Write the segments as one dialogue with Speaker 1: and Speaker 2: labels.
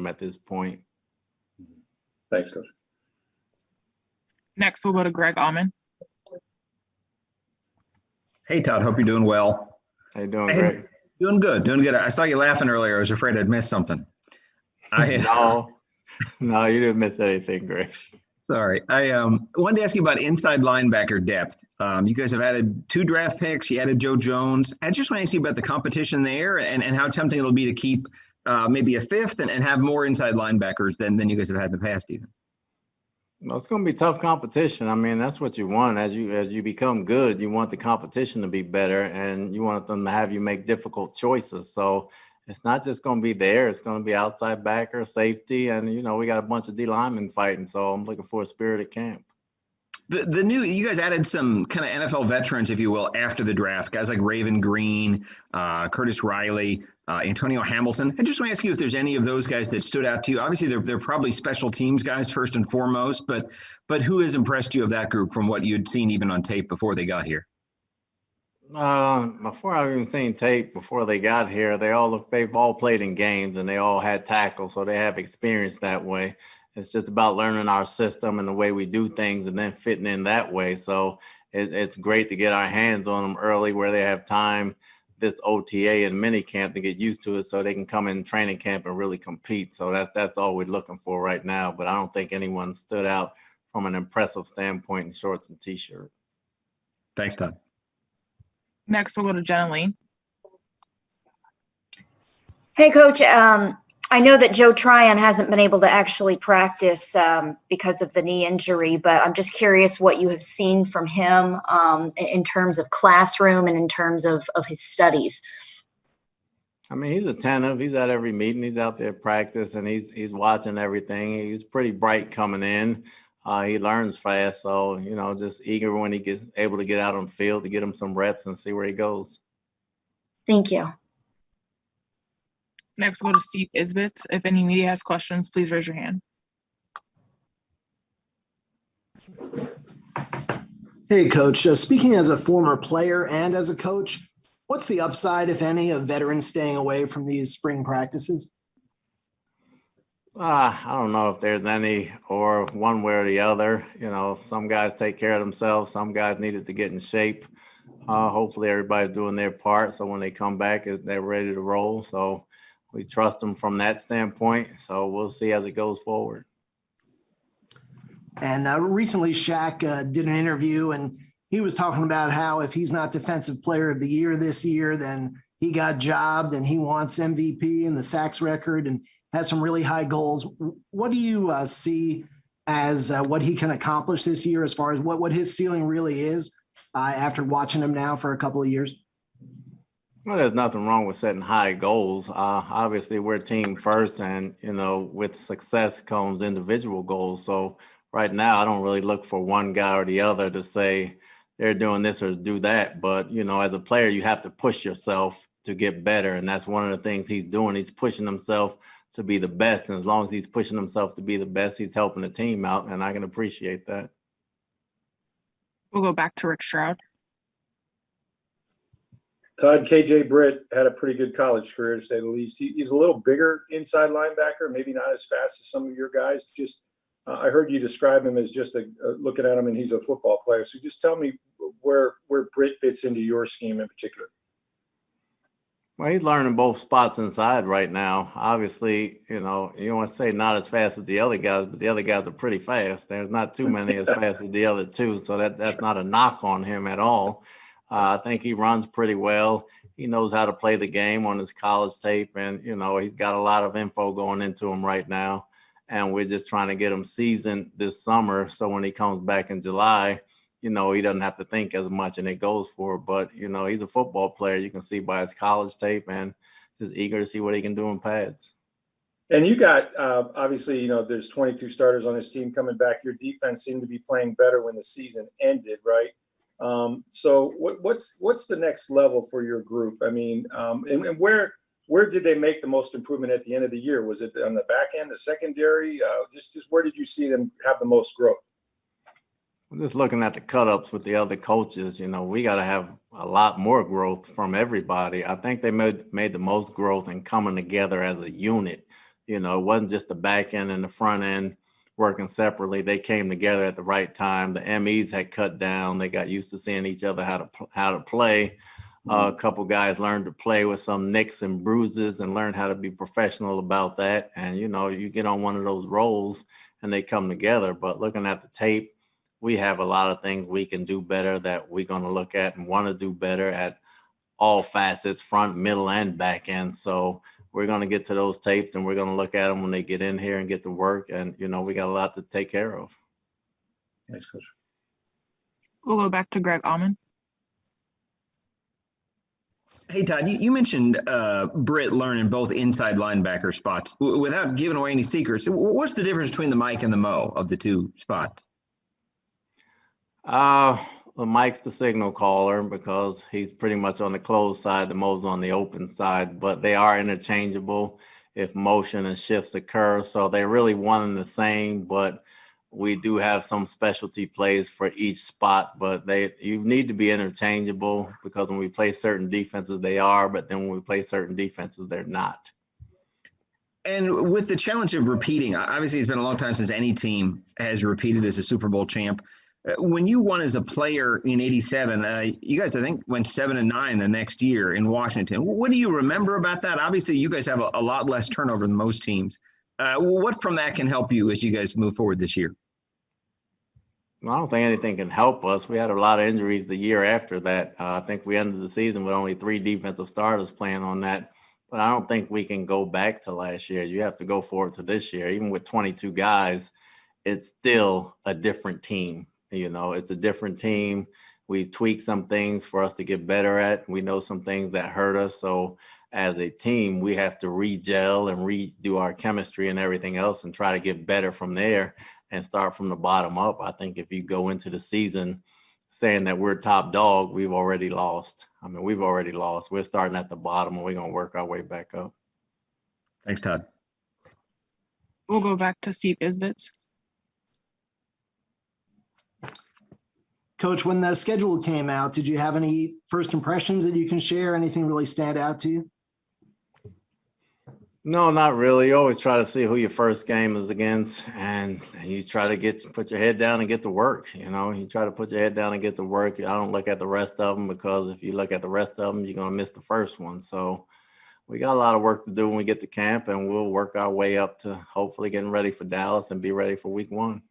Speaker 1: him at this point.
Speaker 2: Thanks, Coach.
Speaker 3: Next, we'll go to Greg Allman.
Speaker 4: Hey, Todd. Hope you're doing well.
Speaker 1: How you doing, Greg?
Speaker 4: Doing good. Doing good. I saw you laughing earlier. I was afraid I'd missed something.
Speaker 1: No, you didn't miss anything, Greg.
Speaker 4: Sorry. I wanted to ask you about inside linebacker depth. You guys have added 2 draft picks. You added Joe Jones. I just want to ask you about the competition there and how tempting it'll be to keep maybe a 5th and have more inside linebackers than you guys have had in the past even.
Speaker 1: Well, it's going to be tough competition. I mean, that's what you want. As you become good, you want the competition to be better, and you want them to have you make difficult choices. So it's not just going to be there. It's going to be outside backer, safety, and, we got a bunch of D linemen fighting. So I'm looking for a spirited camp.
Speaker 4: You guys added some kind of NFL veterans, if you will, after the draft, guys like Raven Green, Curtis Riley, Antonio Hamilton. I just want to ask you if there's any of those guys that stood out to you. Obviously, they're probably special teams guys first and foremost, but who has impressed you of that group from what you'd seen even on tape before they got here?
Speaker 1: Before I've even seen tape, before they got here, they've all played in games and they all had tackles, so they have experience that way. It's just about learning our system and the way we do things and then fitting in that way. So it's great to get our hands on them early where they have time, this OTA and mini camp, to get used to it so they can come in training camp and really compete. So that's all we're looking for right now. But I don't think anyone stood out from an impressive standpoint in shorts and T-shirt.
Speaker 4: Thanks, Todd.
Speaker 3: Next, we'll go to Jenna Lane.
Speaker 5: Hey, Coach. I know that Joe Tryon hasn't been able to actually practice because of the knee injury, but I'm just curious what you have seen from him in terms of classroom and in terms of his studies.
Speaker 1: I mean, he's attentive. He's at every meeting. He's out there practice, and he's watching everything. He's pretty bright coming in. He learns fast, so, just eager when he gets able to get out on the field to get him some reps and see where he goes.
Speaker 5: Thank you.
Speaker 3: Next, we'll go to Steve Isbitz. If any media has questions, please raise your hand.
Speaker 6: Hey, Coach. Speaking as a former player and as a coach, what's the upside, if any, of veterans staying away from these spring practices?
Speaker 1: I don't know if there's any or one way or the other. Some guys take care of themselves. Some guys needed to get in shape. Hopefully everybody's doing their part, so when they come back, they're ready to roll. So we trust them from that standpoint. So we'll see as it goes forward.
Speaker 6: And recently Shaq did an interview, and he was talking about how if he's not Defensive Player of the Year this year, then he got jobbed and he wants MVP and the sacks record and has some really high goals. What do you see as what he can accomplish this year as far as what his ceiling really is after watching him now for a couple of years?
Speaker 1: Well, there's nothing wrong with setting high goals. Obviously, we're team first, and, with success comes individual goals. So right now, I don't really look for one guy or the other to say they're doing this or do that. But, as a player, you have to push yourself to get better. And that's one of the things he's doing. He's pushing himself to be the best. And as long as he's pushing himself to be the best, he's helping the team out. And I can appreciate that.
Speaker 3: We'll go back to Rick Stroud.
Speaker 2: Todd, KJ Britt had a pretty good college career, to say the least. He's a little bigger inside linebacker, maybe not as fast as some of your guys. Just I heard you describe him as just looking at him, and he's a football player. So just tell me where Britt fits into your scheme in particular.
Speaker 1: Well, he's learning both spots inside right now. Obviously, you don't want to say not as fast as the other guys, but the other guys are pretty fast. There's not too many as fast as the other two, so that's not a knock on him at all. I think he runs pretty well. He knows how to play the game on his college tape, and, he's got a lot of info going into him right now, and we're just trying to get him seasoned this summer so when he comes back in July, he doesn't have to think as much and it goes for it. But, he's a football player. You can see by his college tape, and just eager to see what he can do in pads.
Speaker 2: And you got, obviously, there's 22 starters on this team coming back. Your defense seemed to be playing better when the season ended, right? So what's the next level for your group? I mean, and where did they make the most improvement at the end of the year? Was it on the back end, the secondary? Just where did you see them have the most growth?
Speaker 1: Just looking at the cut-ups with the other coaches, we got to have a lot more growth from everybody. I think they made the most growth in coming together as a unit. You know, it wasn't just the back end and the front end working separately. They came together at the right time. The MEs had cut down. They got used to seeing each other how to play. A couple guys learned to play with some nicks and bruises and learned how to be professional about that. And, you know, you get on one of those roles and they come together. But looking at the tape, we have a lot of things we can do better that we're going to look at and want to do better at all facets, front, middle, and back end. So we're going to get to those tapes and we're going to look at them when they get in here and get to work. And, you know, we got a lot to take care of.
Speaker 2: Thanks, Coach.
Speaker 3: We'll go back to Greg Allman.
Speaker 4: Hey, Todd, you mentioned Britt learning both inside linebacker spots. Without giving away any secrets, what's the difference between the Mike and the Mo of the two spots?
Speaker 1: Mike's the signal caller because he's pretty much on the closed side, the Mo's on the open side, but they are interchangeable if motion and shifts occur. So they're really one and the same, but we do have some specialty plays for each spot, but you need to be interchangeable because when we play certain defenses, they are, but then when we play certain defenses, they're not.
Speaker 4: And with the challenge of repeating, obviously it's been a long time since any team has repeated as a Super Bowl champ. When you won as a player in '87, you guys, I think, went 7-9 the next year in Washington. What do you remember about that? Obviously, you guys have a lot less turnover than most teams. What from that can help you as you guys move forward this year?
Speaker 1: I don't think anything can help us. We had a lot of injuries the year after that. I think we ended the season with only 3 defensive starters playing on that. But I don't think we can go back to last year. You have to go forward to this year. Even with 22 guys, it's still a different team. You know, it's a different team. We've tweaked some things for us to get better at. We know some things that hurt us. So as a team, we have to re-gel and redo our chemistry and everything else and try to get better from there and start from the bottom up. I think if you go into the season saying that we're top dog, we've already lost. I mean, we've already lost. We're starting at the bottom and we're going to work our way back up.
Speaker 4: Thanks, Todd.
Speaker 3: We'll go back to Steve Isbitz.
Speaker 6: Coach, when the schedule came out, did you have any first impressions that you can share? Anything really stand out to you?
Speaker 1: No, not really. You always try to see who your first game is against, and you try to put your head down and get to work. You know, you try to put your head down and get to work. I don't look at the rest of them because if you look at the rest of them, you're going to miss the first one. So we got a lot of work to do when we get to camp, and we'll work our way up to hopefully getting ready for Dallas and be ready for week 1.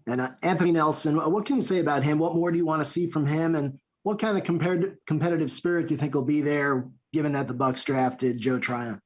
Speaker 6: And Anthony Nelson, what can you say about him? What more do you want to see from him? And what kind of competitive spirit do you think will be there, given that the Bucs drafted Joe Tryon?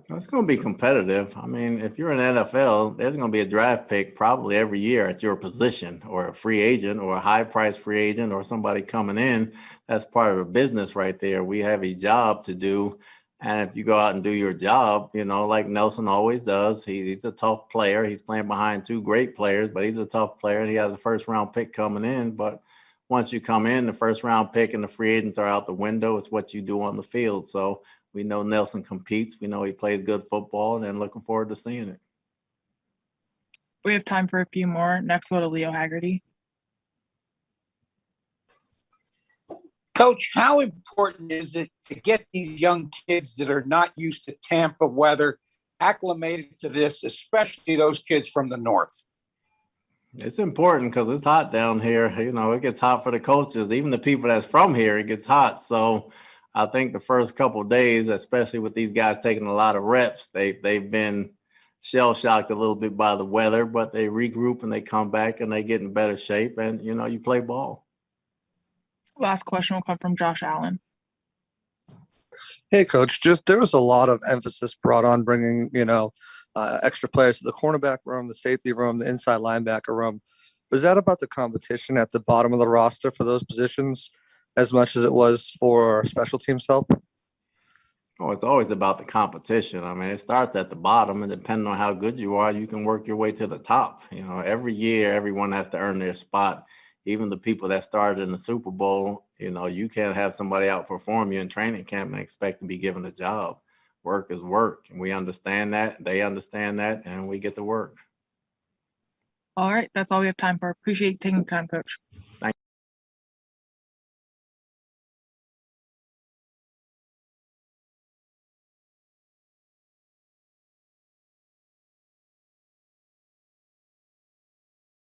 Speaker 1: It's going to be competitive. I mean, if you're in NFL, there's going to be a draft pick probably every year at your position, or a free agent, or a high-priced free agent, or somebody coming in. That's part of the business right there. We have a job to do. And if you go out and do your job, you know, like Nelson always does, he's a tough player. He's playing behind 2 great players, but he's a tough player, and he has a first-round pick coming in. But once you come in, the first-round pick and the free agents are out the window. It's what you do on the field. So we know Nelson competes. We know he plays good football, and looking forward to seeing it.
Speaker 3: We have time for a few more. Next, we'll go to Leo Haggerty.
Speaker 7: Coach, how important is it to get these young kids that are not used to Tampa weather acclimated to this, especially those kids from the north?
Speaker 1: It's important because it's hot down here. You know, it gets hot for the coaches. Even the people that's from here, it gets hot. So I think the first couple of days, especially with these guys taking a lot of reps, they've been shell-shocked a little bit by the weather, but they regroup and they come back and they get in better shape, and, you know, you play ball.
Speaker 3: Last question will come from Josh Allen.
Speaker 8: Hey, Coach, there was a lot of emphasis brought on bringing, extra players to the cornerback room, the safety room, the inside linebacker room. Was that about the competition at the bottom of the roster for those positions as much as it was for special teams help?
Speaker 1: Oh, it's always about the competition. I mean, it starts at the bottom, and depending on how good you are, you can work your way to the top. You know, every year, everyone has to earn their spot. Even the people that started in the Super Bowl, you know, you can't have somebody outperform you in training camp and expect to be given a job. Work is work. And we understand that. They understand that. And we get to work.
Speaker 3: All right. That's all we have time for. Appreciate you taking the time, Coach.
Speaker 1: Thank you.